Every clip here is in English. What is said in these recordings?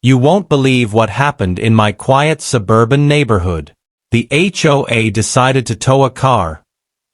You won't believe what happened in my quiet suburban neighborhood. The HOA decided to tow a car,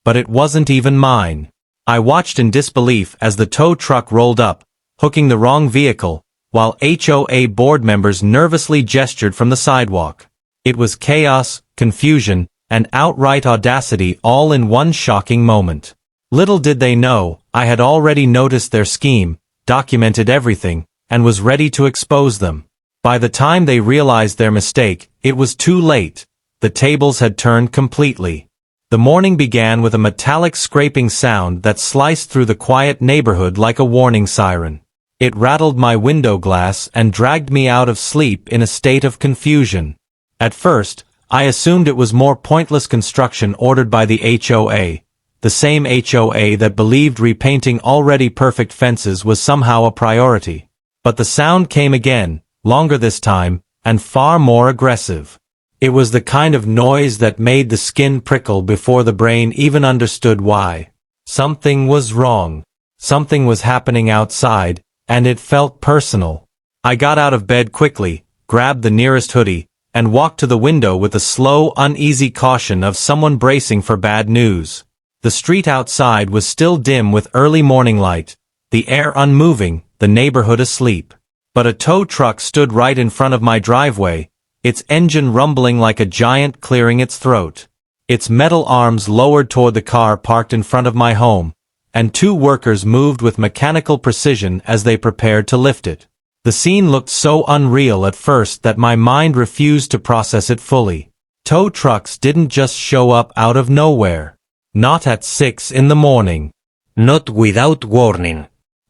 but it wasn't even mine. I watched in disbelief as the tow truck rolled up, hooking the wrong vehicle, while HOA board members nervously gestured from the sidewalk. It was chaos, confusion, and outright audacity all in one shocking moment. Little did they know, I had already noticed their scheme, documented everything, and was ready to expose them. By the time they realized their mistake, it was too late. The tables had turned completely. The morning began with a metallic scraping sound that sliced through the quiet neighborhood like a warning siren. It rattled my window glass and dragged me out of sleep in a state of confusion. At first, I assumed it was more pointless construction ordered by the HOA, the same HOA that believed repainting already perfect fences was somehow a priority. But the sound came again, longer this time, and far more aggressive. It was the kind of noise that made the skin prickle before the brain even understood why. Something was wrong. Something was happening outside, and it felt personal. I got out of bed quickly, grabbed the nearest hoodie, and walked to the window with the slow, uneasy caution of someone bracing for bad news. The street outside was still dim with early morning light, the air unmoving, the neighborhood asleep. But a tow truck stood right in front of my driveway, its engine rumbling like a giant clearing its throat. Its metal arms lowered toward the car parked in front of my home, and two workers moved with mechanical precision as they prepared to lift it. The scene looked so unreal at first that my mind refused to process it fully. Tow trucks didn't just show up out of nowhere. Not at 6 in the morning. Not without warning.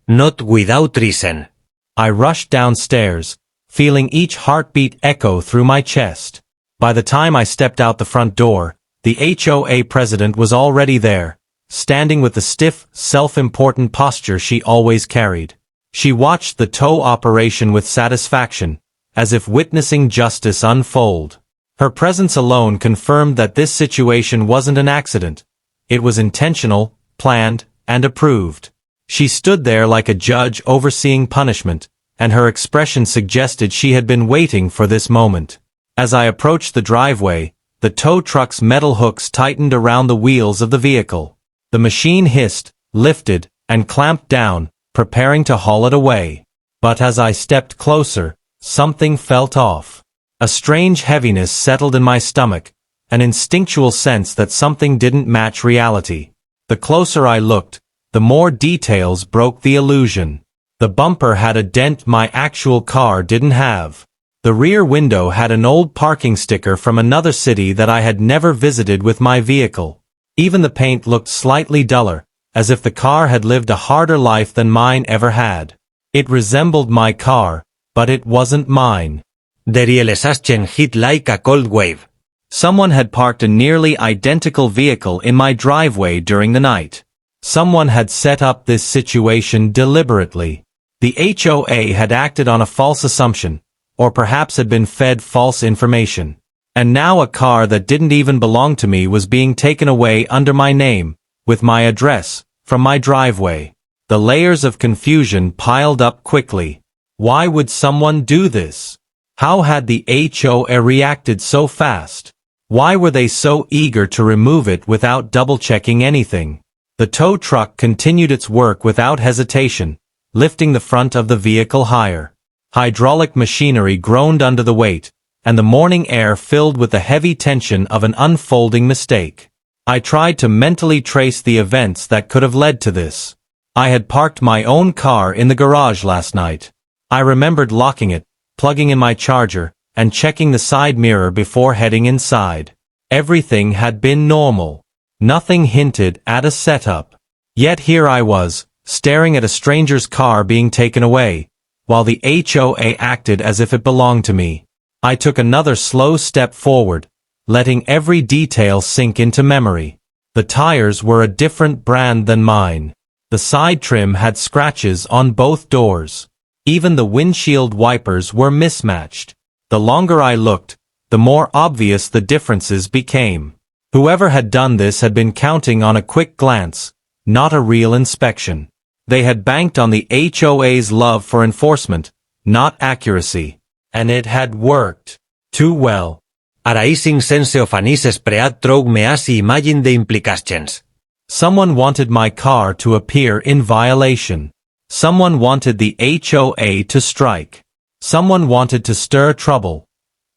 Not without reason. I rushed downstairs, feeling each heartbeat echo through my chest. By the time I stepped out the front door, the HOA president was already there, standing with the stiff, self-important posture she always carried. She watched the tow operation with satisfaction, as if witnessing justice unfold. Her presence alone confirmed that this situation wasn't an accident. It was intentional, planned, and approved. She stood there like a judge overseeing punishment, and her expression suggested she had been waiting for this moment. As I approached the driveway, the tow truck's metal hooks tightened around the wheels of the vehicle. The machine hissed, lifted, and clamped down, preparing to haul it away. But as I stepped closer, something felt off. A strange heaviness settled in my stomach, an instinctual sense that something didn't match reality. The closer I looked, the more details broke the illusion. The bumper had a dent my actual car didn't have. The rear window had an old parking sticker from another city that I had never visited with my vehicle. Even the paint looked slightly duller, as if the car had lived a harder life than mine ever had. It resembled my car, but it wasn't mine. The realization hit like a cold wave. Someone had parked a nearly identical vehicle in my driveway during the night. Someone had set up this situation deliberately. The HOA had acted on a false assumption, or perhaps had been fed false information. And now a car that didn't even belong to me was being taken away under my name, with my address, from my driveway. The layers of confusion piled up quickly. Why would someone do this? How had the HOA reacted so fast? Why were they so eager to remove it without double-checking anything? The tow truck continued its work without hesitation, lifting the front of the vehicle higher. Hydraulic machinery groaned under the weight, and the morning air filled with the heavy tension of an unfolding mistake. I tried to mentally trace the events that could have led to this. I had parked my own car in the garage last night. I remembered locking it, plugging in my charger, and checking the side mirror before heading inside. Everything had been normal. Nothing hinted at a setup. Yet here I was, staring at a stranger's car being taken away, while the HOA acted as if it belonged to me. I took another slow step forward, letting every detail sink into memory. The tires were a different brand than mine. The side trim had scratches on both doors. Even the windshield wipers were mismatched. The longer I looked, the more obvious the differences became. Whoever had done this had been counting on a quick glance, not a real inspection. They had banked on the HOA's love for enforcement, not accuracy. And it had worked. Too well. Araising sense of unease spread through me as I imagine the implications. Someone wanted my car to appear in violation. Someone wanted the HOA to strike. Someone wanted to stir trouble.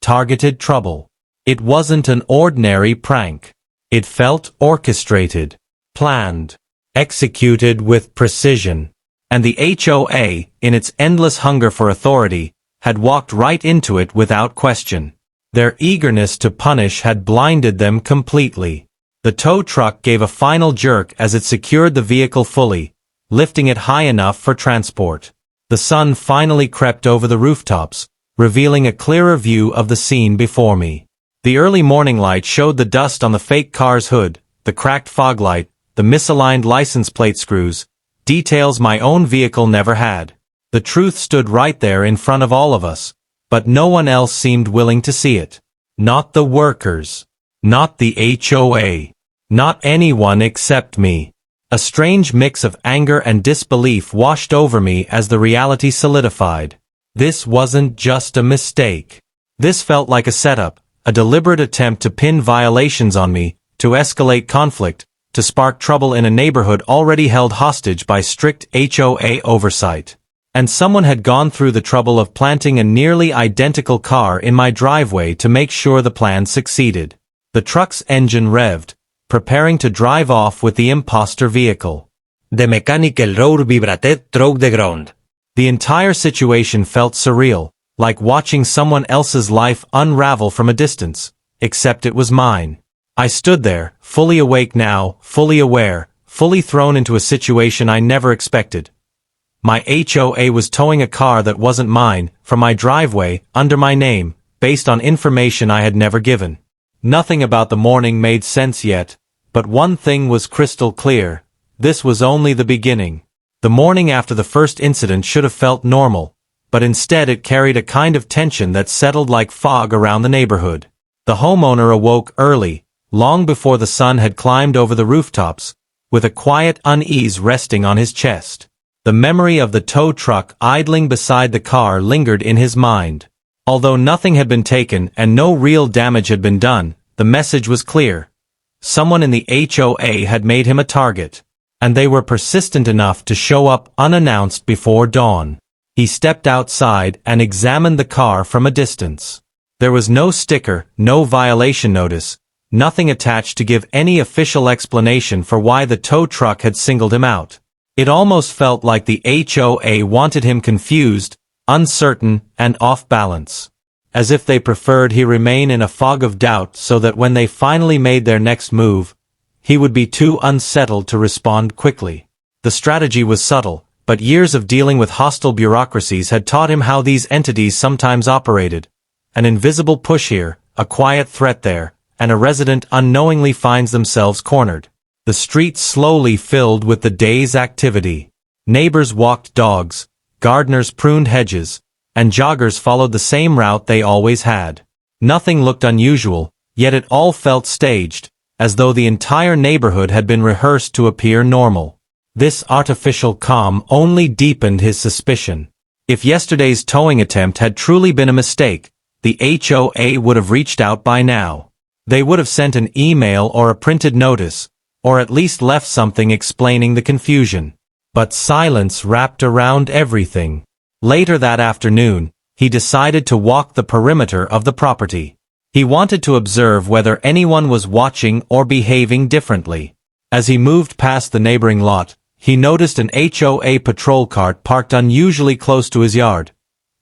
Targeted trouble. It wasn't an ordinary prank. It felt orchestrated. Planned. Executed with precision. And the HOA, in its endless hunger for authority, had walked right into it without question. Their eagerness to punish had blinded them completely. The tow truck gave a final jerk as it secured the vehicle fully, lifting it high enough for transport. The sun finally crept over the rooftops, revealing a clearer view of the scene before me. The early morning light showed the dust on the fake car's hood, the cracked fog light, the misaligned license plate screws, details my own vehicle never had. The truth stood right there in front of all of us, but no one else seemed willing to see it. Not the workers. Not the HOA. Not anyone except me. A strange mix of anger and disbelief washed over me as the reality solidified. This wasn't just a mistake. This felt like a setup, a deliberate attempt to pin violations on me, to escalate conflict, to spark trouble in a neighborhood already held hostage by strict HOA oversight. And someone had gone through the trouble of planting a nearly identical car in my driveway to make sure the plan succeeded. The truck's engine revved, preparing to drive off with the imposter vehicle. The mechanical roar vibrated through the ground. The entire situation felt surreal, like watching someone else's life unravel from a distance, except it was mine. I stood there, fully awake now, fully aware, fully thrown into a situation I never expected. My HOA was towing a car that wasn't mine, from my driveway, under my name, based on information I had never given. Nothing about the morning made sense yet, but one thing was crystal clear. This was only the beginning. The morning after the first incident should have felt normal, but instead it carried a kind of tension that settled like fog around the neighborhood. The homeowner awoke early, long before the sun had climbed over the rooftops, with a quiet unease resting on his chest. The memory of the tow truck idling beside the car lingered in his mind. Although nothing had been taken and no real damage had been done, the message was clear. Someone in the HOA had made him a target, and they were persistent enough to show up unannounced before dawn. He stepped outside and examined the car from a distance. There was no sticker, no violation notice, nothing attached to give any official explanation for why the tow truck had singled him out. It almost felt like the HOA wanted him confused, uncertain, and off balance. As if they preferred he remain in a fog of doubt so that when they finally made their next move, he would be too unsettled to respond quickly. The strategy was subtle, but years of dealing with hostile bureaucracies had taught him how these entities sometimes operated. An invisible push here, a quiet threat there, and a resident unknowingly finds themselves cornered. The streets slowly filled with the day's activity. Neighbors walked dogs, gardeners pruned hedges, and joggers followed the same route they always had. Nothing looked unusual, yet it all felt staged, as though the entire neighborhood had been rehearsed to appear normal. This artificial calm only deepened his suspicion. If yesterday's towing attempt had truly been a mistake, the HOA would have reached out by now. They would have sent an email or a printed notice, or at least left something explaining the confusion. But silence wrapped around everything. Later that afternoon, he decided to walk the perimeter of the property. He wanted to observe whether anyone was watching or behaving differently. As he moved past the neighboring lot, he noticed an HOA patrol cart parked unusually close to his yard.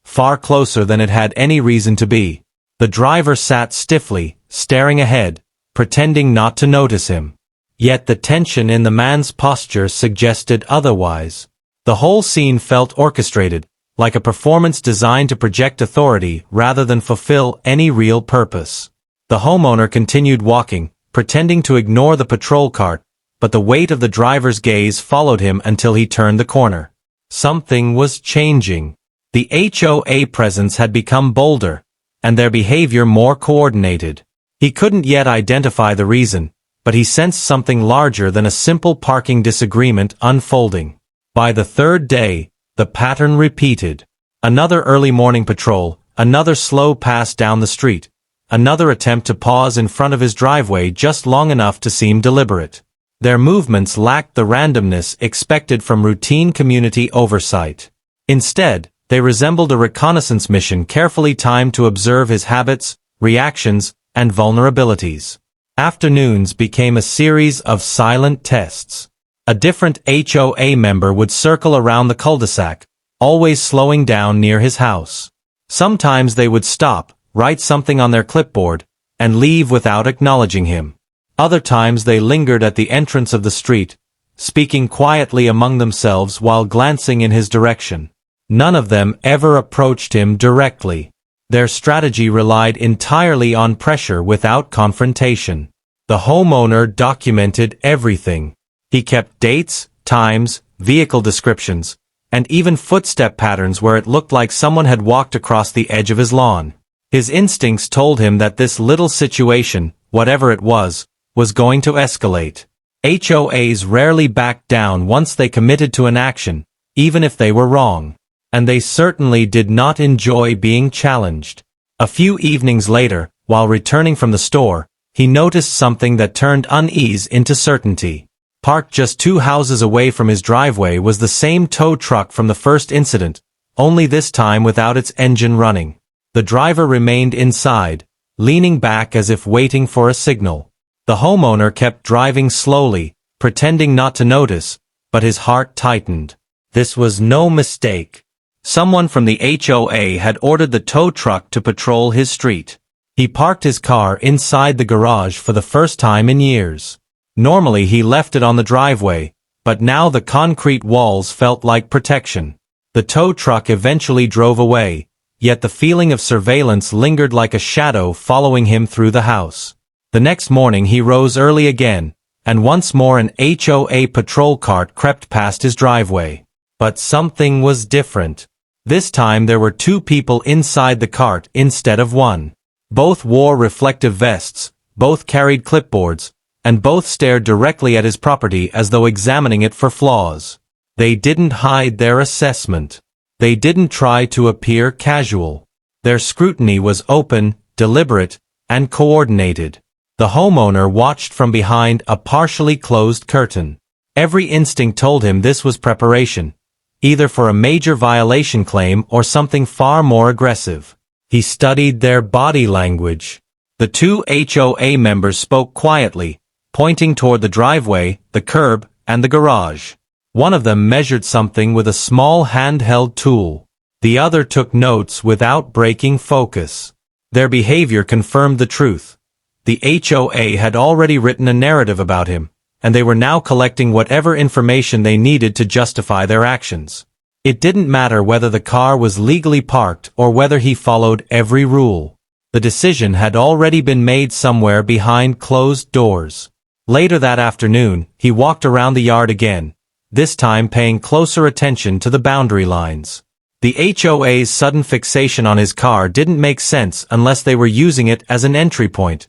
Far closer than it had any reason to be. The driver sat stiffly, staring ahead, pretending not to notice him. Yet the tension in the man's posture suggested otherwise. The whole scene felt orchestrated, like a performance designed to project authority rather than fulfill any real purpose. The homeowner continued walking, pretending to ignore the patrol cart, but the weight of the driver's gaze followed him until he turned the corner. Something was changing. The HOA presence had become bolder, and their behavior more coordinated. He couldn't yet identify the reason, but he sensed something larger than a simple parking disagreement unfolding. By the third day, the pattern repeated. Another early morning patrol, another slow pass down the street, another attempt to pause in front of his driveway just long enough to seem deliberate. Their movements lacked the randomness expected from routine community oversight. Instead, they resembled a reconnaissance mission carefully timed to observe his habits, reactions, and vulnerabilities. Afternoons became a series of silent tests. A different HOA member would circle around the cul-de-sac, always slowing down near his house. Sometimes they would stop, write something on their clipboard, and leave without acknowledging him. Other times they lingered at the entrance of the street, speaking quietly among themselves while glancing in his direction. None of them ever approached him directly. Their strategy relied entirely on pressure without confrontation. The homeowner documented everything. He kept dates, times, vehicle descriptions, and even footstep patterns where it looked like someone had walked across the edge of his lawn. His instincts told him that this little situation, whatever it was going to escalate. HOAs rarely backed down once they committed to an action, even if they were wrong. And they certainly did not enjoy being challenged. A few evenings later, while returning from the store, he noticed something that turned unease into certainty. Parked just 2 houses away from his driveway was the same tow truck from the first incident, only this time without its engine running. The driver remained inside, leaning back as if waiting for a signal. The homeowner kept driving slowly, pretending not to notice, but his heart tightened. This was no mistake. Someone from the HOA had ordered the tow truck to patrol his street. He parked his car inside the garage for the first time in years. Normally he left it on the driveway, but now the concrete walls felt like protection. The tow truck eventually drove away, yet the feeling of surveillance lingered like a shadow following him through the house. The next morning he rose early again, and once more an HOA patrol cart crept past his driveway. But something was different. This time there were 2 people inside the cart instead of 1. Both wore reflective vests, both carried clipboards, and both stared directly at his property as though examining it for flaws. They didn't hide their assessment. They didn't try to appear casual. Their scrutiny was open, deliberate, and coordinated. The homeowner watched from behind a partially closed curtain. Every instinct told him this was preparation, either for a major violation claim or something far more aggressive. He studied their body language. The 2 HOA members spoke quietly, pointing toward the driveway, the curb, and the garage. One of them measured something with a small handheld tool. The other took notes without breaking focus. Their behavior confirmed the truth. The HOA had already written a narrative about him, and they were now collecting whatever information they needed to justify their actions. It didn't matter whether the car was legally parked or whether he followed every rule. The decision had already been made somewhere behind closed doors. Later that afternoon, he walked around the yard again, this time paying closer attention to the boundary lines. The HOA's sudden fixation on his car didn't make sense unless they were using it as an entry point,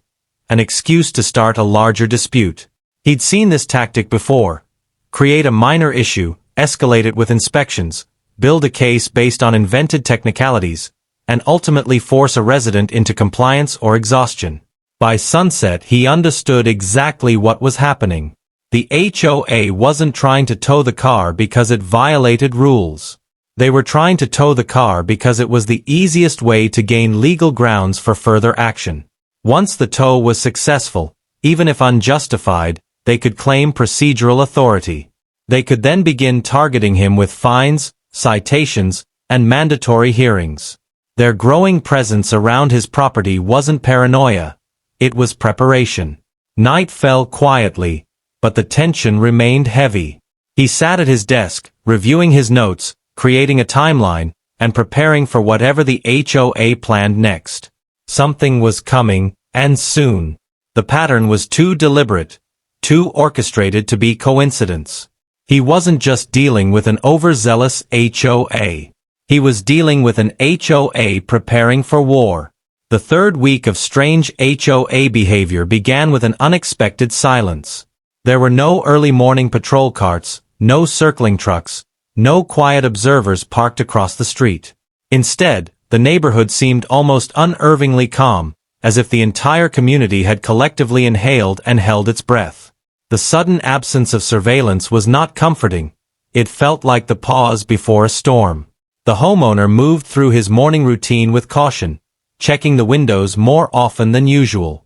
an excuse to start a larger dispute. He'd seen this tactic before. Create a minor issue, escalate it with inspections, build a case based on invented technicalities, and ultimately force a resident into compliance or exhaustion. By sunset he understood exactly what was happening. The HOA wasn't trying to tow the car because it violated rules. They were trying to tow the car because it was the easiest way to gain legal grounds for further action. Once the tow was successful, even if unjustified, they could claim procedural authority. They could then begin targeting him with fines, citations, and mandatory hearings. Their growing presence around his property wasn't paranoia. It was preparation. Night fell quietly, but the tension remained heavy. He sat at his desk, reviewing his notes, creating a timeline, and preparing for whatever the HOA planned next. Something was coming, and soon. The pattern was too deliberate, too orchestrated to be coincidence. He wasn't just dealing with an overzealous HOA. He was dealing with an HOA preparing for war. The third week of strange HOA behavior began with an unexpected silence. There were no early morning patrol carts, no circling trucks, no quiet observers parked across the street. Instead, the neighborhood seemed almost unnervingly calm, as if the entire community had collectively inhaled and held its breath. The sudden absence of surveillance was not comforting. It felt like the pause before a storm. The homeowner moved through his morning routine with caution, checking the windows more often than usual.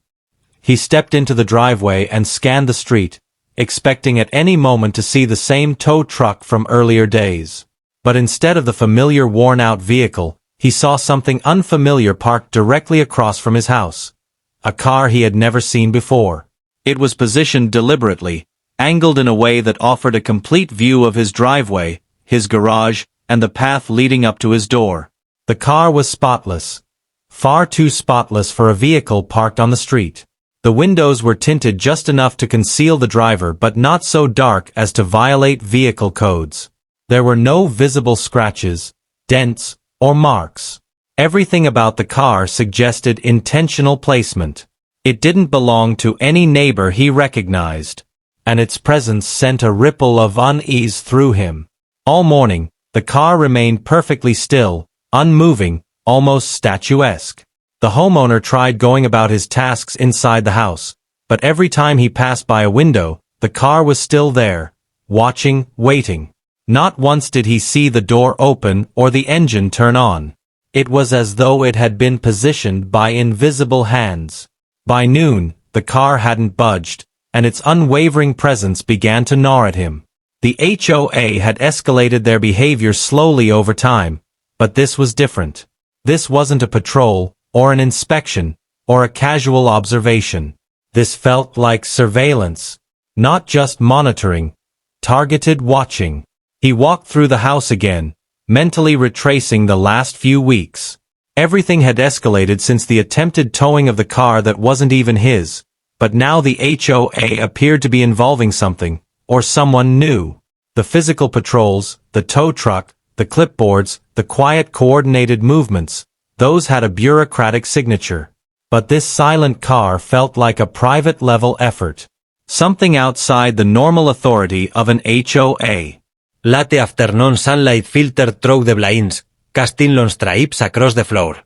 He stepped into the driveway and scanned the street, expecting at any moment to see the same tow truck from earlier days. But instead of the familiar worn-out vehicle, he saw something unfamiliar parked directly across from his house. A car he had never seen before. It was positioned deliberately, angled in a way that offered a complete view of his driveway, his garage, and the path leading up to his door. The car was spotless. Far too spotless for a vehicle parked on the street. The windows were tinted just enough to conceal the driver but not so dark as to violate vehicle codes. There were no visible scratches, dents, or marks. Everything about the car suggested intentional placement. It didn't belong to any neighbor he recognized, and its presence sent a ripple of unease through him. All morning, the car remained perfectly still, unmoving, almost statuesque. The homeowner tried going about his tasks inside the house, but every time he passed by a window, the car was still there, watching, waiting. Not once did he see the door open or the engine turn on. It was as though it had been positioned by invisible hands. By noon, the car hadn't budged, and its unwavering presence began to gnaw at him. The HOA had escalated their behavior slowly over time, but this was different. This wasn't a patrol, or an inspection, or a casual observation. This felt like surveillance. Not just monitoring. Targeted watching. He walked through the house again, mentally retracing the last few weeks. Everything had escalated since the attempted towing of the car that wasn't even his, but now the HOA appeared to be involving something, or someone new. The physical patrols, the tow truck, the clipboards, the quiet coordinated movements, those had a bureaucratic signature. But this silent car felt like a private-level effort. Something outside the normal authority of an HOA. Late afternoon sunlight filtered through the blinds, casting long stripes across the floor.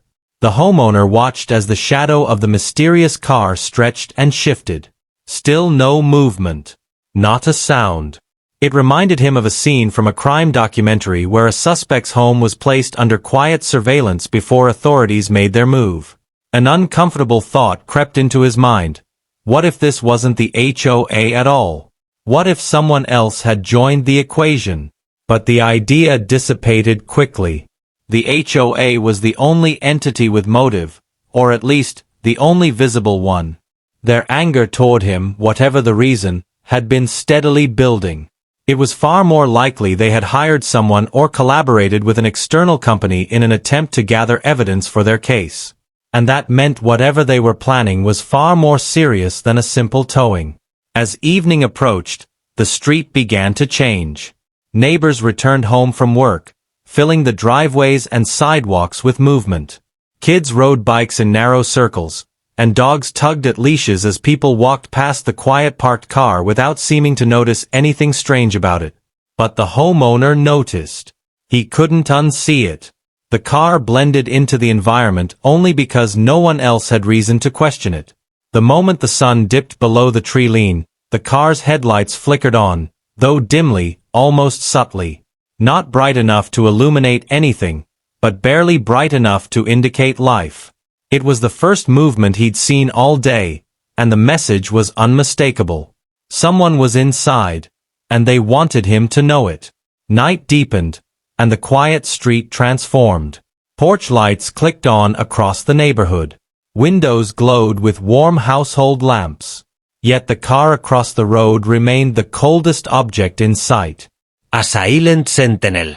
The homeowner watched as the shadow of the mysterious car stretched and shifted. Still no movement. Not a sound. It reminded him of a scene from a crime documentary where a suspect's home was placed under quiet surveillance before authorities made their move. An uncomfortable thought crept into his mind. What if this wasn't the HOA at all? What if someone else had joined the equation? But the idea dissipated quickly. The HOA was the only entity with motive, or at least, the only visible one. Their anger toward him, whatever the reason, had been steadily building. It was far more likely they had hired someone or collaborated with an external company in an attempt to gather evidence for their case. And that meant whatever they were planning was far more serious than a simple towing. As evening approached, the street began to change. Neighbors returned home from work, filling the driveways and sidewalks with movement. Kids rode bikes in narrow circles, and dogs tugged at leashes as people walked past the quiet parked car without seeming to notice anything strange about it. But the homeowner noticed. He couldn't unsee it. The car blended into the environment only because no one else had reason to question it. The moment the sun dipped below the tree line, the car's headlights flickered on, though dimly, almost subtly. Not bright enough to illuminate anything, but barely bright enough to indicate life. It was the first movement he'd seen all day, and the message was unmistakable. Someone was inside, and they wanted him to know it. Night deepened, and the quiet street transformed. Porch lights clicked on across the neighborhood. Windows glowed with warm household lamps. Yet the car across the road remained the coldest object in sight. A silent sentinel.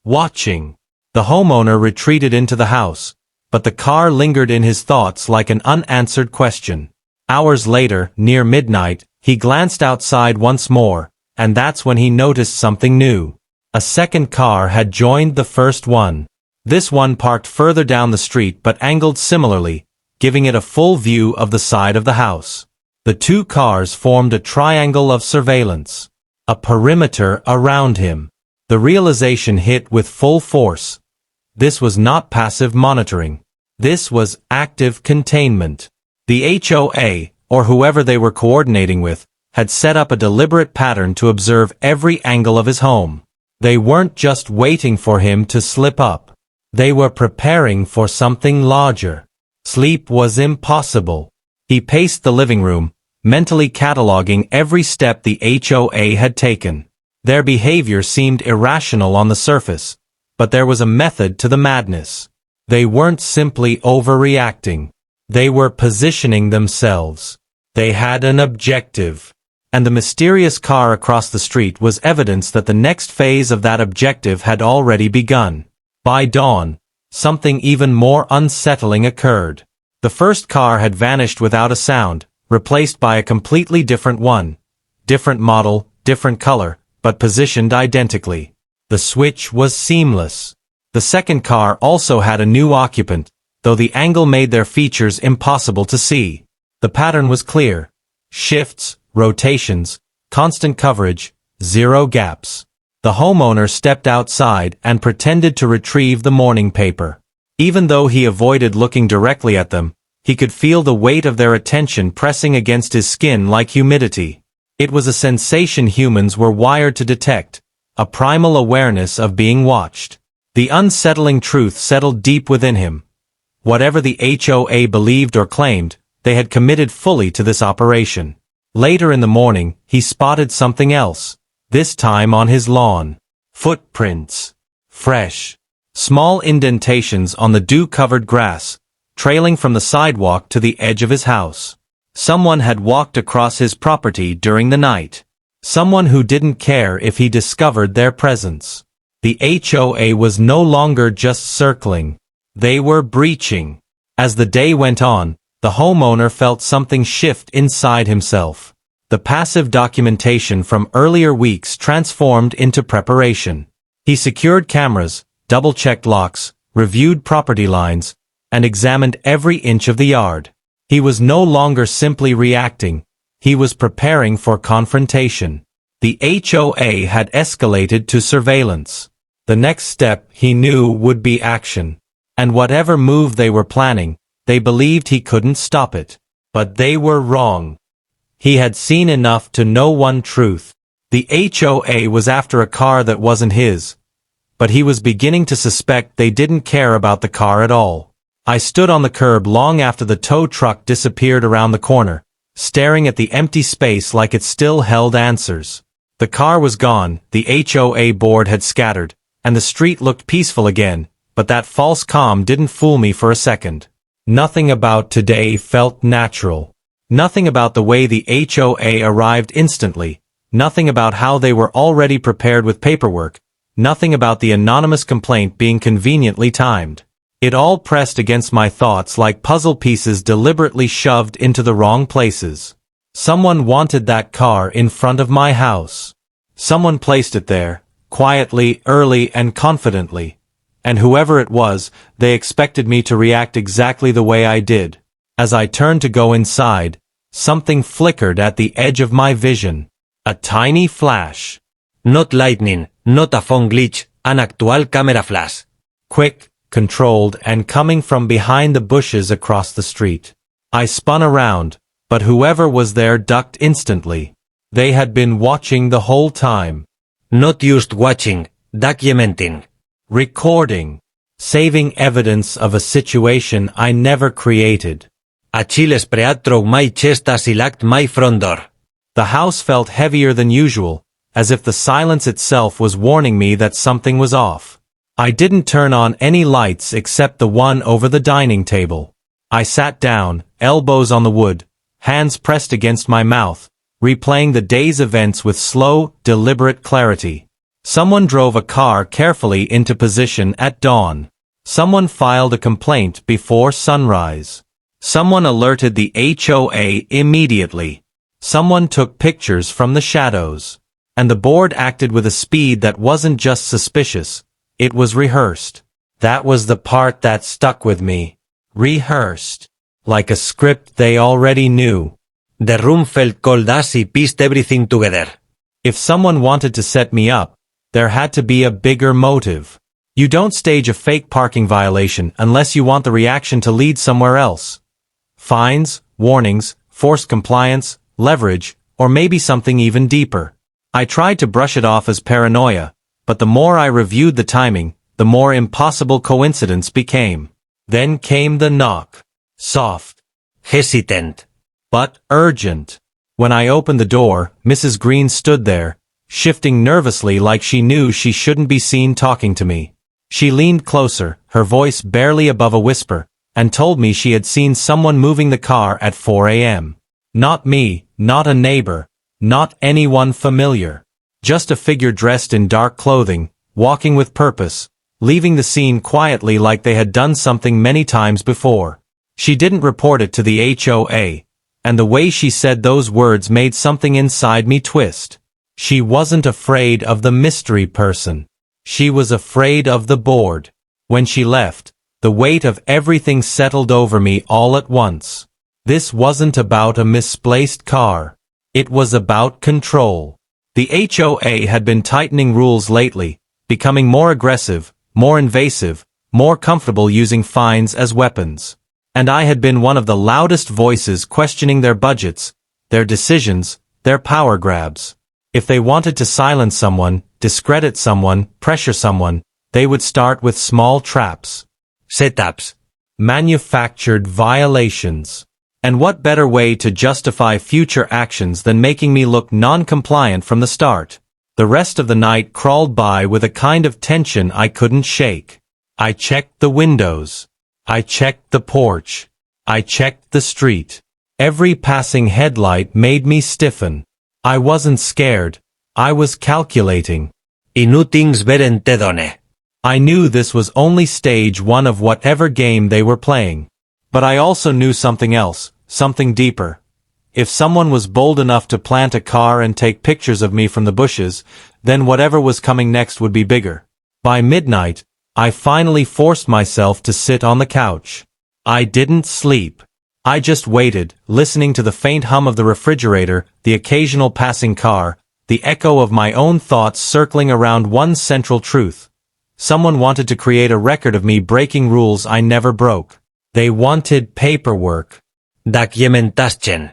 Watching. The homeowner retreated into the house, but the car lingered in his thoughts like an unanswered question. Hours later, near midnight, he glanced outside once more, and that's when he noticed something new. A second car had joined the first one. This one parked further down the street but angled similarly, giving it a full view of the side of the house. The two cars formed a triangle of surveillance. A perimeter around him. The realization hit with full force. This was not passive monitoring. This was active containment. The HOA, or whoever they were coordinating with, had set up a deliberate pattern to observe every angle of his home. They weren't just waiting for him to slip up. They were preparing for something larger. Sleep was impossible. He paced the living room, mentally cataloging every step the HOA had taken. Their behavior seemed irrational on the surface, but there was a method to the madness. They weren't simply overreacting. They were positioning themselves. They had an objective. And the mysterious car across the street was evidence that the next phase of that objective had already begun. By dawn, something even more unsettling occurred. The first car had vanished without a sound, replaced by a completely different one. Different model, different color, but positioned identically. The switch was seamless. The second car also had a new occupant, though the angle made their features impossible to see. The pattern was clear. Shifts, rotations, constant coverage, zero gaps. The homeowner stepped outside and pretended to retrieve the morning paper. Even though he avoided looking directly at them, he could feel the weight of their attention pressing against his skin like humidity. It was a sensation humans were wired to detect, a primal awareness of being watched. The unsettling truth settled deep within him. Whatever the HOA believed or claimed, they had committed fully to this operation. Later in the morning, he spotted something else, this time on his lawn. Footprints. Fresh. Small indentations on the dew-covered grass, trailing from the sidewalk to the edge of his house. Someone had walked across his property during the night. Someone who didn't care if he discovered their presence. The HOA was no longer just circling. They were breaching. As the day went on, the homeowner felt something shift inside himself. The passive documentation from earlier weeks transformed into preparation. He secured cameras, double-checked locks, reviewed property lines, and examined every inch of the yard. He was no longer simply reacting. He was preparing for confrontation. The HOA had escalated to surveillance. The next step, he knew, would be action. And whatever move they were planning, they believed he couldn't stop it. But they were wrong. He had seen enough to know one truth. The HOA was after a car that wasn't his. But he was beginning to suspect they didn't care about the car at all. I stood on the curb long after the tow truck disappeared around the corner, staring at the empty space like it still held answers. The car was gone, the HOA board had scattered, and the street looked peaceful again, but that false calm didn't fool me for a second. Nothing about today felt natural. Nothing about the way the HOA arrived instantly. Nothing about how they were already prepared with paperwork. Nothing about the anonymous complaint being conveniently timed. It all pressed against my thoughts like puzzle pieces deliberately shoved into the wrong places. Someone wanted that car in front of my house. Someone placed it there, quietly, early, and confidently. And whoever it was, they expected me to react exactly the way I did. As I turned to go inside, something flickered at the edge of my vision. A tiny flash. Not lightning, not a phone glitch, an actual camera flash. Quick, controlled, and coming from behind the bushes across the street. I spun around, but whoever was there ducked instantly. They had been watching the whole time. Not just watching, documenting. Recording. Saving evidence of a situation I never created. A chill spread through my chest as he locked my front door. The house felt heavier than usual, as if the silence itself was warning me that something was off. I didn't turn on any lights except the one over the dining table. I sat down, elbows on the wood, hands pressed against my mouth, replaying the day's events with slow, deliberate clarity. Someone drove a car carefully into position at dawn. Someone filed a complaint before sunrise. Someone alerted the HOA immediately. Someone took pictures from the shadows. And the board acted with a speed that wasn't just suspicious, it was rehearsed. That was the part that stuck with me. Rehearsed. Like a script they already knew. The room felt cold as he pieced everything together. If someone wanted to set me up, there had to be a bigger motive. You don't stage a fake parking violation unless you want the reaction to lead somewhere else. Fines, warnings, forced compliance, leverage, or maybe something even deeper. I tried to brush it off as paranoia, but the more I reviewed the timing, the more impossible coincidence became. Then came the knock. Soft, Hesitant. but urgent. When I opened the door, Mrs. Green stood there, shifting nervously like she knew she shouldn't be seen talking to me. She leaned closer, her voice barely above a whisper, and told me she had seen someone moving the car at 4 a.m. Not me, not a neighbor, not anyone familiar. Just a figure dressed in dark clothing, walking with purpose, leaving the scene quietly like they had done something many times before. She didn't report it to the HOA, and the way she said those words made something inside me twist. She wasn't afraid of the mystery person. She was afraid of the board. When she left, the weight of everything settled over me all at once. This wasn't about a misplaced car. It was about control. The HOA had been tightening rules lately, becoming more aggressive, more invasive, more comfortable using fines as weapons. And I had been one of the loudest voices questioning their budgets, their decisions, their power grabs. If they wanted to silence someone, discredit someone, pressure someone, they would start with small traps. Setups. Manufactured violations. And what better way to justify future actions than making me look non-compliant from the start? The rest of the night crawled by with a kind of tension I couldn't shake. I checked the windows. I checked the porch. I checked the street. Every passing headlight made me stiffen. I wasn't scared. I was calculating. Inutings verentedone. I knew this was only stage one of whatever game they were playing. But I also knew something else, something deeper. If someone was bold enough to plant a car and take pictures of me from the bushes, then whatever was coming next would be bigger. By midnight, I finally forced myself to sit on the couch. I didn't sleep. I just waited, listening to the faint hum of the refrigerator, the occasional passing car, the echo of my own thoughts circling around one central truth. Someone wanted to create a record of me breaking rules I never broke. They wanted paperwork. Documentation.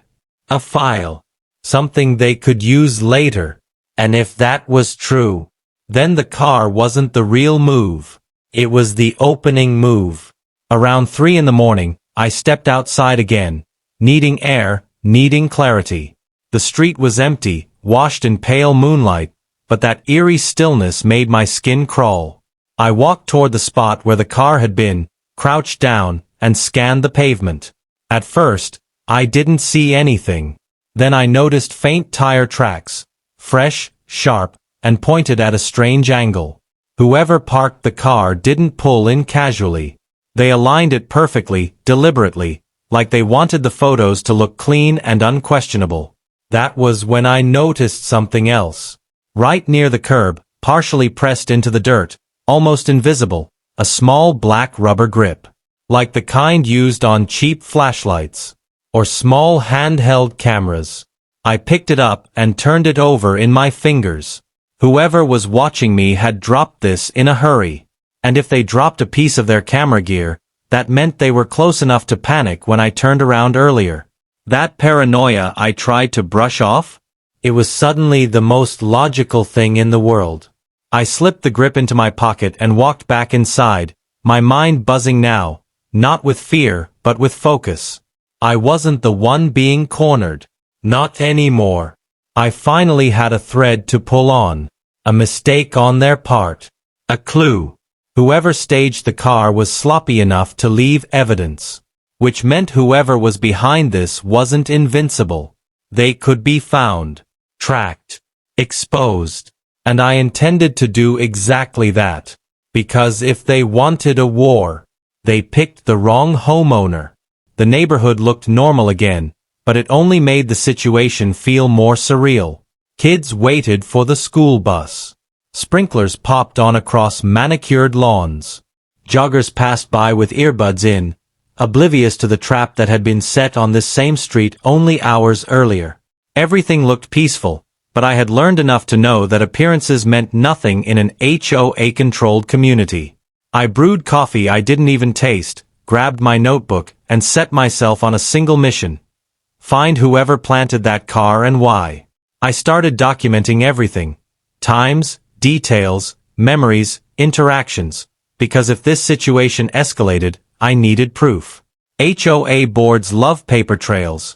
A file. Something they could use later. And if that was true, then the car wasn't the real move. It was the opening move. Around 3 in the morning, I stepped outside again, needing air, needing clarity. The street was empty, washed in pale moonlight, but that eerie stillness made my skin crawl. I walked toward the spot where the car had been, crouched down, and scanned the pavement. At first, I didn't see anything. Then I noticed faint tire tracks, fresh, sharp, and pointed at a strange angle. Whoever parked the car didn't pull in casually. They aligned it perfectly, deliberately, like they wanted the photos to look clean and unquestionable. That was when I noticed something else. Right near the curb, partially pressed into the dirt, almost invisible, a small black rubber grip. Like the kind used on cheap flashlights. Or small handheld cameras. I picked it up and turned it over in my fingers. Whoever was watching me had dropped this in a hurry. And if they dropped a piece of their camera gear, that meant they were close enough to panic when I turned around earlier. That paranoia I tried to brush off? It was suddenly the most logical thing in the world. I slipped the grip into my pocket and walked back inside, my mind buzzing now, not with fear, but with focus. I wasn't the one being cornered. Not anymore. I finally had a thread to pull on. A mistake on their part. A clue. Whoever staged the car was sloppy enough to leave evidence. Which meant whoever was behind this wasn't invincible. They could be found. Tracked. Exposed. And I intended to do exactly that. Because if they wanted a war, they picked the wrong homeowner. The neighborhood looked normal again, but it only made the situation feel more surreal. Kids waited for the school bus. Sprinklers popped on across manicured lawns. Joggers passed by with earbuds in, oblivious to the trap that had been set on this same street only hours earlier. Everything looked peaceful, but I had learned enough to know that appearances meant nothing in an HOA-controlled community. I brewed coffee I didn't even taste, grabbed my notebook, and set myself on a single mission. Find whoever planted that car and why. I started documenting everything. Times, details, memories, interactions. Because if this situation escalated, I needed proof. HOA boards love paper trails.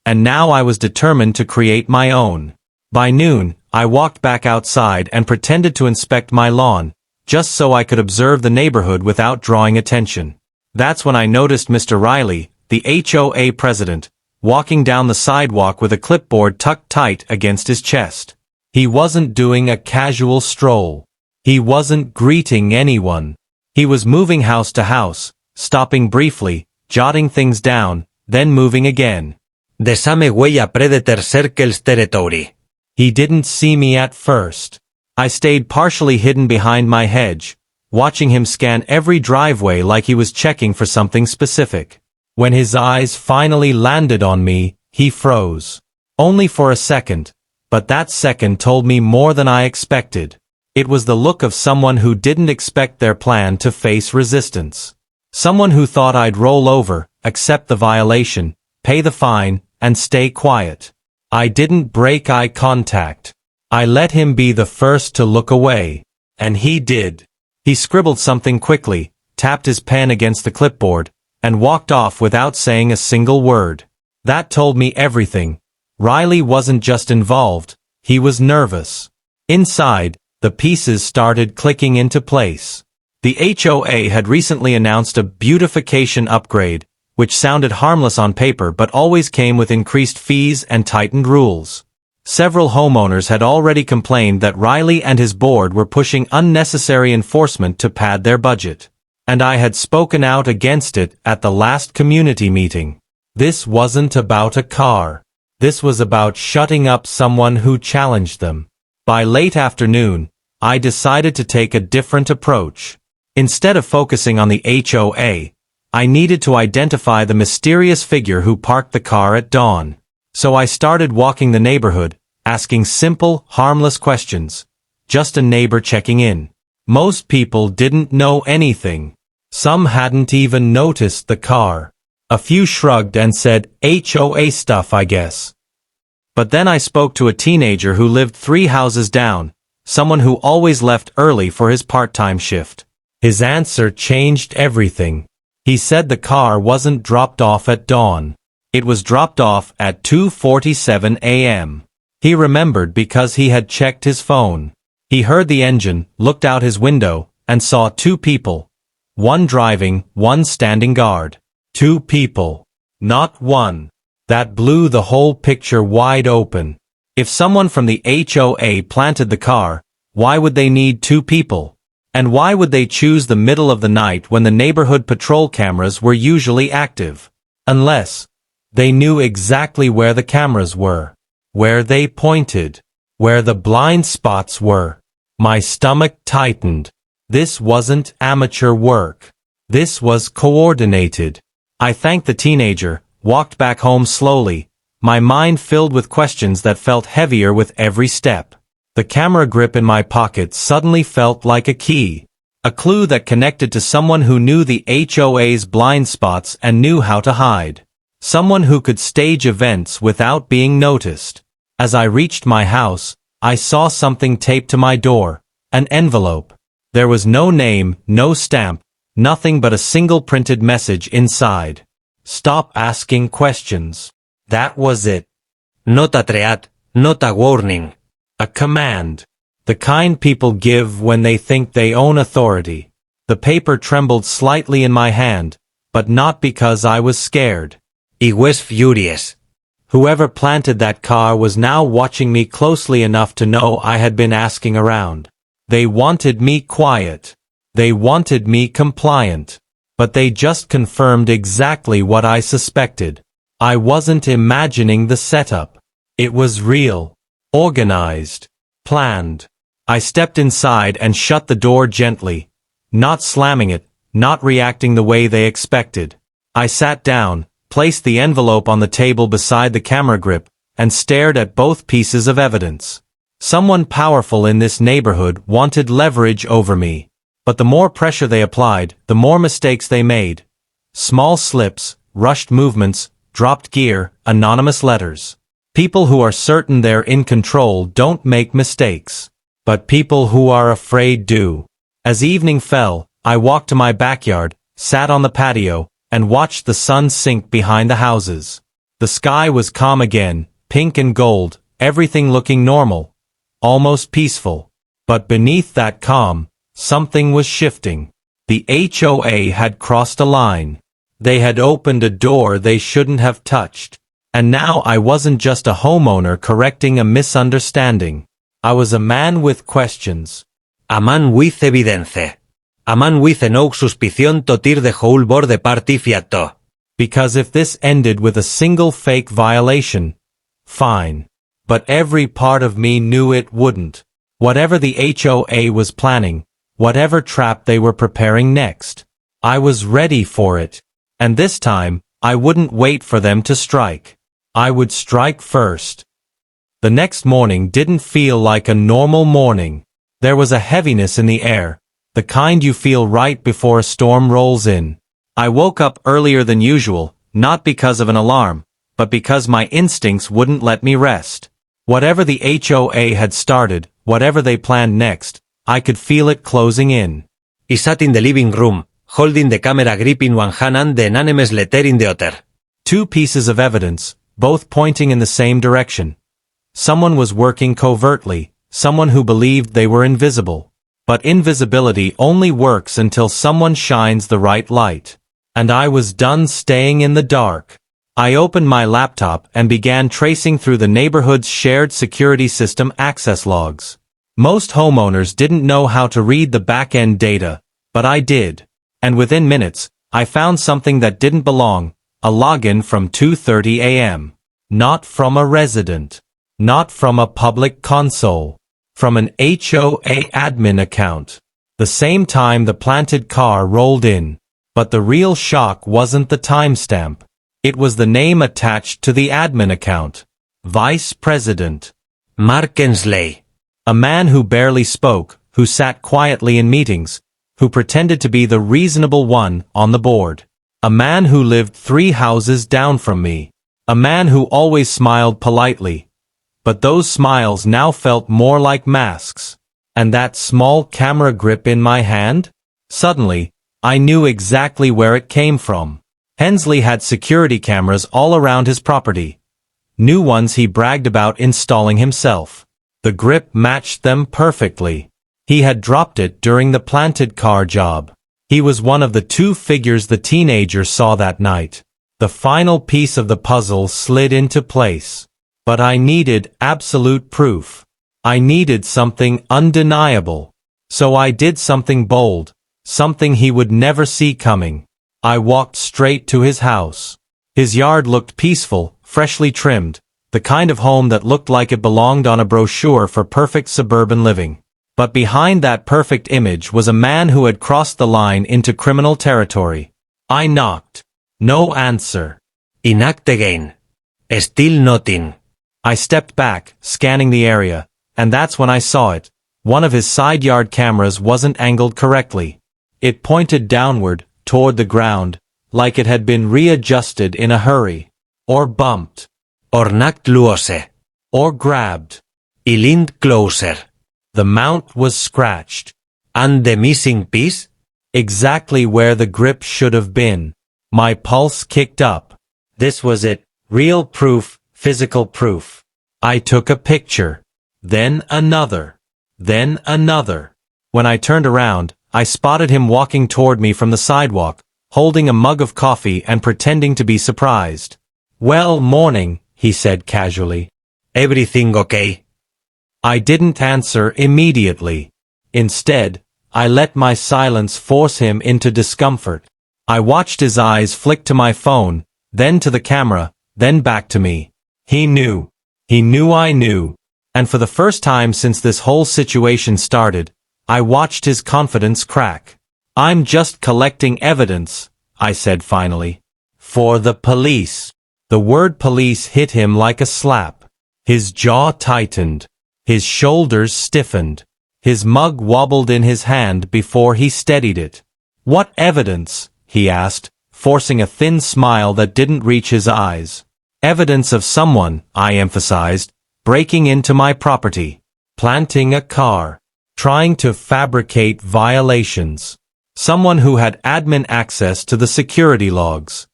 And now I was determined to create my own. By noon, I walked back outside and pretended to inspect my lawn, just so I could observe the neighborhood without drawing attention. That's when I noticed Mr. Riley, the HOA president, walking down the sidewalk with a clipboard tucked tight against his chest. He wasn't doing a casual stroll. He wasn't greeting anyone. He was moving house to house, stopping briefly, jotting things down, then moving again. Desame huella predator circles territory. He didn't see me at first. I stayed partially hidden behind my hedge, watching him scan every driveway like he was checking for something specific. When his eyes finally landed on me, he froze. Only for a second, but that second told me more than I expected. It was the look of someone who didn't expect their plan to face resistance. Someone who thought I'd roll over, accept the violation, pay the fine, and stay quiet. I didn't break eye contact. I let him be the first to look away. And he did. He scribbled something quickly, tapped his pen against the clipboard, and walked off without saying a single word. That told me everything. Riley wasn't just involved, he was nervous. Inside, the pieces started clicking into place. The HOA had recently announced a beautification upgrade, which sounded harmless on paper but always came with increased fees and tightened rules. Several homeowners had already complained that Riley and his board were pushing unnecessary enforcement to pad their budget. And I had spoken out against it at the last community meeting. This wasn't about a car. This was about shutting up someone who challenged them. By late afternoon, I decided to take a different approach. Instead of focusing on the HOA, I needed to identify the mysterious figure who parked the car at dawn. So I started walking the neighborhood, asking simple, harmless questions. Just a neighbor checking in. Most people didn't know anything. Some hadn't even noticed the car. A few shrugged and said, HOA stuff, I guess. But then I spoke to a teenager who lived 3 houses down, someone who always left early for his part-time shift. His answer changed everything. He said the car wasn't dropped off at dawn. It was dropped off at 2:47 a.m. He remembered because he had checked his phone. He heard the engine, looked out his window, and saw 2 people. One driving, one standing guard. 2 people. Not one. That blew the whole picture wide open. If someone from the HOA planted the car, why would they need 2 people? And why would they choose the middle of the night when the neighborhood patrol cameras were usually active? Unless they knew exactly where the cameras were, where they pointed, where the blind spots were. My stomach tightened. This wasn't amateur work. This was coordinated. I thanked the teenager, walked back home slowly, my mind filled with questions that felt heavier with every step. The camera grip in my pocket suddenly felt like a key, a clue that connected to someone who knew the HOA's blind spots and knew how to hide. Someone who could stage events without being noticed. As I reached my house, I saw something taped to my door, an envelope. There was no name, no stamp, nothing but a single printed message inside. Stop asking questions. That was it. Not a threat, not a warning. A command. The kind people give when they think they own authority. The paper trembled slightly in my hand, but not because I was scared. He was furious. Whoever planted that car was now watching me closely enough to know I had been asking around. They wanted me quiet. They wanted me compliant. But they just confirmed exactly what I suspected. I wasn't imagining the setup. It was real. Organized. Planned. I stepped inside and shut the door gently, not slamming it, not reacting the way they expected. I sat down, placed the envelope on the table beside the camera grip, and stared at both pieces of evidence. Someone powerful in this neighborhood wanted leverage over me. But the more pressure they applied, the more mistakes they made. Small slips, rushed movements, dropped gear, anonymous letters. People who are certain they're in control don't make mistakes. But people who are afraid do. As evening fell, I walked to my backyard, sat on the patio, and watched the sun sink behind the houses. The sky was calm again, pink and gold, everything looking normal. Almost peaceful. But beneath that calm, something was shifting. The HOA had crossed a line. They had opened a door they shouldn't have touched. And now I wasn't just a homeowner correcting a misunderstanding. I was a man with questions. A man with evidence. A man with enough suspicion to tear the whole board apart if he had to. Because if this ended with a single fake violation, fine. But every part of me knew it wouldn't. Whatever the HOA was planning, whatever trap they were preparing next, I was ready for it. And this time, I wouldn't wait for them to strike. I would strike first. The next morning didn't feel like a normal morning. There was a heaviness in the air, the kind you feel right before a storm rolls in. I woke up earlier than usual, not because of an alarm, but because my instincts wouldn't let me rest. Whatever the HOA had started, whatever they planned next, I could feel it closing in. He sat in the living room, holding the camera grip in one hand and the anonymous letter in the other. Two pieces of evidence, both pointing in the same direction. Someone was working covertly, someone who believed they were invisible. But invisibility only works until someone shines the right light. And I was done staying in the dark. I opened my laptop and began tracing through the neighborhood's shared security system access logs. Most homeowners didn't know how to read the back-end data, but I did. And within minutes, I found something that didn't belong, a login from 2:30 a.m. Not from a resident. Not from a public console. From an HOA admin account. The same time the planted car rolled in. But the real shock wasn't the timestamp. It was the name attached to the admin account. Vice President. Mark Ensley. A man who barely spoke, who sat quietly in meetings, who pretended to be the reasonable one on the board. A man who lived 3 houses down from me. A man who always smiled politely. But those smiles now felt more like masks. And that small camera grip in my hand? Suddenly, I knew exactly where it came from. Hensley had security cameras all around his property. New ones he bragged about installing himself. The grip matched them perfectly. He had dropped it during the planted car job. He was one of the 2 figures the teenager saw that night. The final piece of the puzzle slid into place. But I needed absolute proof. I needed something undeniable. So I did something bold, something he would never see coming. I walked straight to his house. His yard looked peaceful, freshly trimmed, the kind of home that looked like it belonged on a brochure for perfect suburban living. But behind that perfect image was a man who had crossed the line into criminal territory. I knocked. No answer. He knocked again. Still nothing. I stepped back, scanning the area, and that's when I saw it. One of his side yard cameras wasn't angled correctly. It pointed downward, toward the ground, like it had been readjusted in a hurry. Or bumped. Or knocked loose. Or grabbed. He leaned closer. The mount was scratched. And the missing piece? Exactly where the grip should have been. My pulse kicked up. This was it. Real proof, physical proof. I took a picture. Then another. Then another. When I turned around, I spotted him walking toward me from the sidewalk, holding a mug of coffee and pretending to be surprised. "Well, morning," he said casually. "Everything okay?" I didn't answer immediately. Instead, I let my silence force him into discomfort. I watched his eyes flick to my phone, then to the camera, then back to me. He knew. He knew I knew. And for the first time since this whole situation started, I watched his confidence crack. "I'm just collecting evidence," I said finally. "For the police." The word police hit him like a slap. His jaw tightened. His shoulders stiffened. His mug wobbled in his hand before he steadied it. "What evidence?" he asked, forcing a thin smile that didn't reach his eyes. "Evidence of someone," I emphasized, "breaking into my property, planting a car, trying to fabricate violations. Someone who had admin access to the security logs."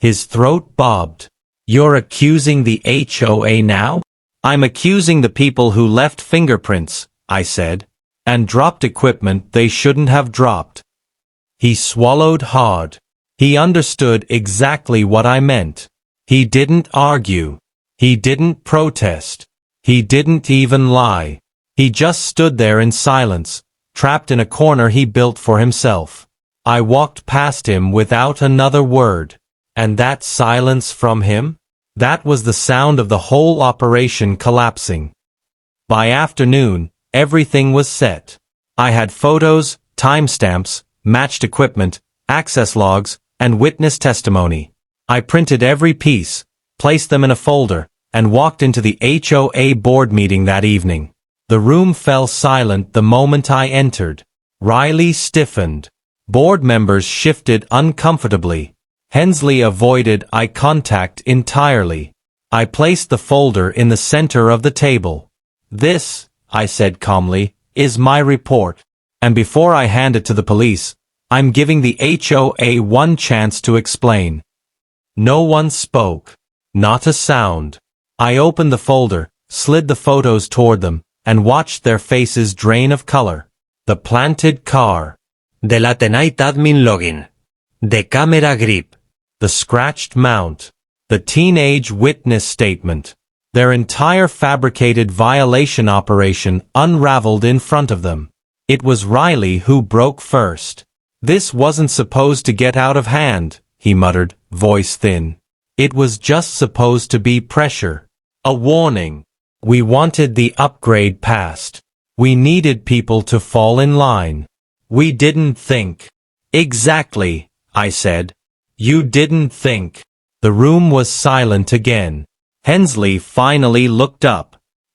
His throat bobbed. "You're accusing the HOA now?" "I'm accusing the people who left fingerprints," I said, "and dropped equipment they shouldn't have dropped." He swallowed hard. He understood exactly what I meant. He didn't argue. He didn't protest. He didn't even lie. He just stood there in silence, trapped in a corner he built for himself. I walked past him without another word. And that silence from him? That was the sound of the whole operation collapsing. By afternoon, everything was set. I had photos, timestamps, matched equipment, access logs, and witness testimony. I printed every piece, placed them in a folder, and walked into the HOA board meeting that evening. The room fell silent the moment I entered. Riley stiffened. Board members shifted uncomfortably. Hensley avoided eye contact entirely. I placed the folder in the center of the table. "This," I said calmly, "is my report. And before I hand it to the police, I'm giving the HOA one chance to explain." No one spoke. Not a sound. I opened the folder, slid the photos toward them, and watched their faces drain of color. The planted car. De la Tonight admin login. De camera grip. The scratched mount. The teenage witness statement. Their entire fabricated violation operation unraveled in front of them. It was Riley who broke first. "This wasn't supposed to get out of hand," he muttered, voice thin. "It was just supposed to be pressure. A warning. We wanted the upgrade passed. We needed people to fall in line. We didn't think." "Exactly," I said. "You didn't think." The room was silent again. Hensley finally looked up.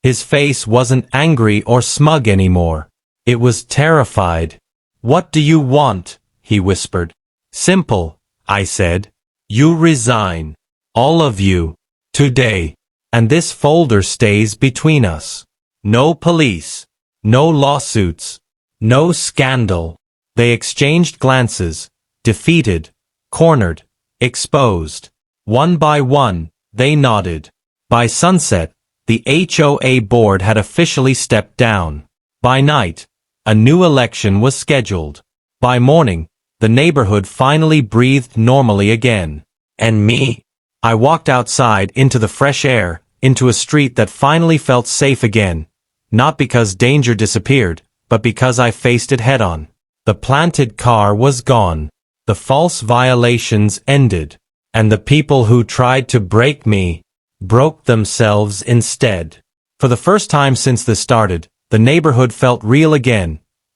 His face wasn't angry or smug anymore. It was terrified. "What do you want?" he whispered. "Simple," I said. "You resign. All of you. Today. And this folder stays between us. No police. No lawsuits. No scandal." They exchanged glances. Defeated. Cornered. Exposed. One by one, they nodded. By sunset, the HOA board had officially stepped down. By night, a new election was scheduled. By morning, the neighborhood finally breathed normally again. And me? I walked outside into the fresh air, into a street that finally felt safe again. Not because danger disappeared, but because I faced it head-on. The planted car was gone. The false violations ended. And the people who tried to break me broke themselves instead. For the first time since this started, the neighborhood felt real again.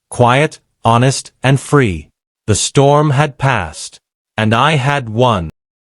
Quiet, honest, and free. The storm had passed. And I had won.